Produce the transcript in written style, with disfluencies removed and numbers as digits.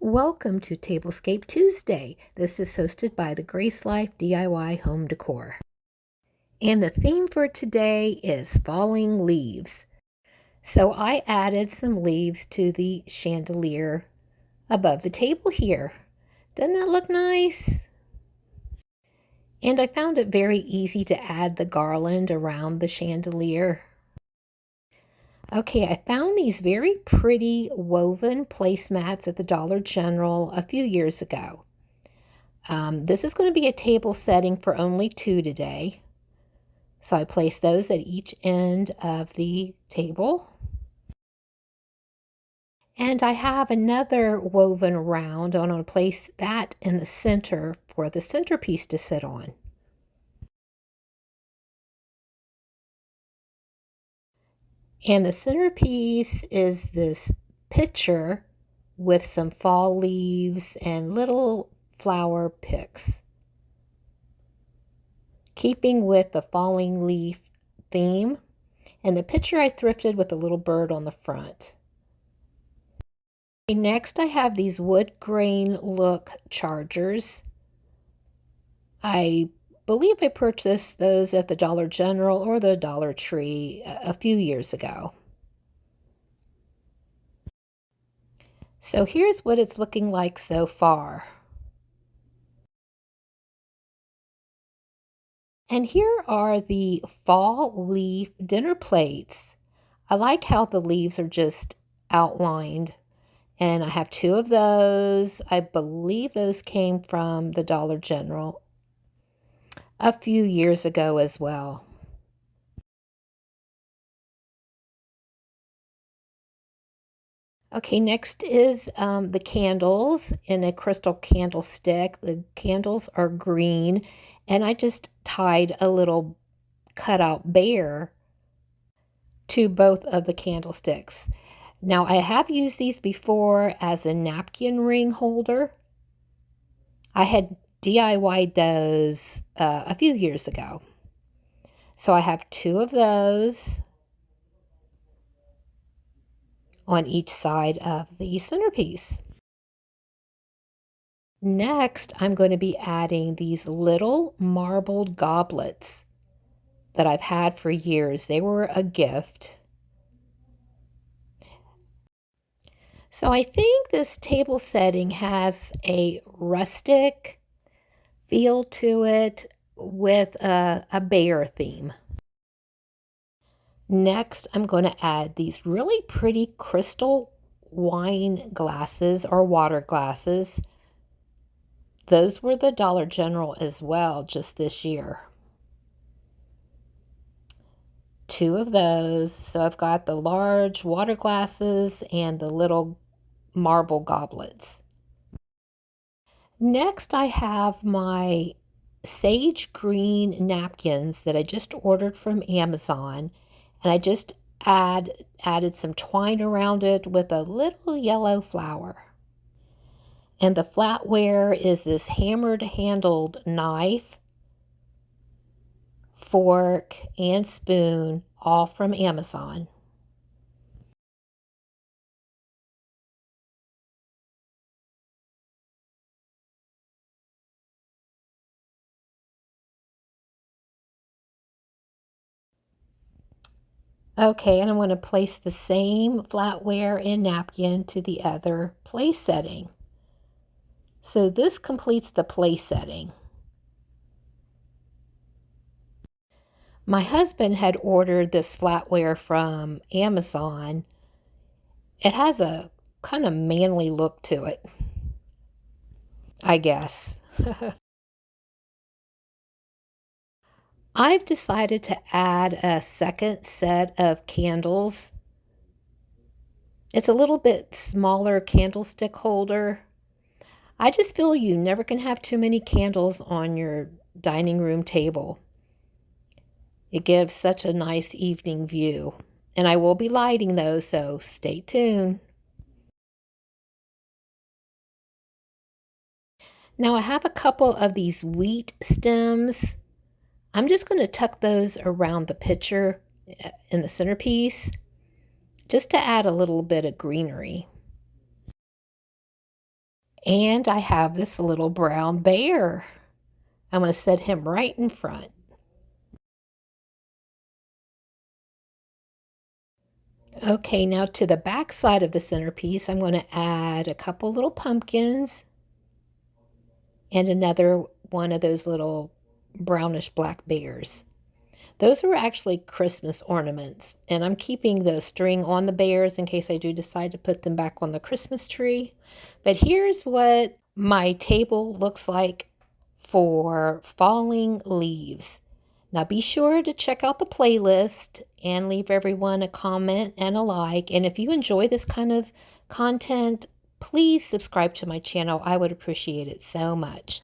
Welcome to Tablescape Tuesday. This is hosted by the Grace Life DIY Home Decor. And the theme for today is falling leaves. So I added some leaves to the chandelier above the table here. Doesn't that look nice? And I found it very easy to add the garland around the chandelier. Okay, I found these very pretty woven placemats at the Dollar General a few years ago. This is going to be a table setting for only two today. So I place those at each end of the table. And I have another woven round. I'm going to place that in the center for the centerpiece to sit on. And the centerpiece is this pitcher with some fall leaves and little flower picks. Keeping with the falling leaf theme, and the pitcher I thrifted with a little bird on the front. Next, I have these wood grain look chargers. I believe I purchased those at the Dollar General or the Dollar Tree a few years ago. So here's what it's looking like so far. And here are the fall leaf dinner plates. I like how the leaves are just outlined. And I have two of those. I believe those came from the Dollar General a few years ago as well. Okay, next is the candles in a crystal candlestick. The candles are green, and I just tied a little cutout bear to both of the candlesticks. Now, I have used these before as a napkin ring holder. I had DIY'd those a few years ago. So I have two of those on each side of the centerpiece. Next, I'm going to be adding these little marbled goblets that I've had for years. They were a gift. So I think this table setting has a rustic feel to it with a bear theme. Next, I'm going to add these really pretty crystal wine glasses or water glasses. Those were the Dollar General as well, just this year. Two of those. So I've got the large water glasses and the little marble goblets. Next, I have my sage green napkins that I just ordered from Amazon, and I just added some twine around it with a little yellow flower. And the flatware is this hammered handled knife, fork, and spoon, all from Amazon. Okay, and I'm going to place the same flatware and napkin to the other place setting. So this completes the place setting. My husband had ordered this flatware from Amazon. It has a kind of manly look to it, I guess. I've decided to add a second set of candles. It's a little bit smaller candlestick holder. I just feel you never can have too many candles on your dining room table. It gives such a nice evening view. And I will be lighting those, so stay tuned. Now I have a couple of these wheat stems. I'm just going to tuck those around the pitcher in the centerpiece just to add a little bit of greenery. And I have this little brown bear. I'm going to set him right in front. Okay, now to the back side of the centerpiece, I'm going to add a couple little pumpkins and another one of those little brownish black bears. Those are actually Christmas ornaments, and I'm keeping the string on the bears in case I do decide to put them back on the Christmas tree. But here's what my table looks like for falling leaves. Now be sure to check out the playlist and leave everyone a comment and a like. And if you enjoy this kind of content, please subscribe to my channel. I would appreciate it so much.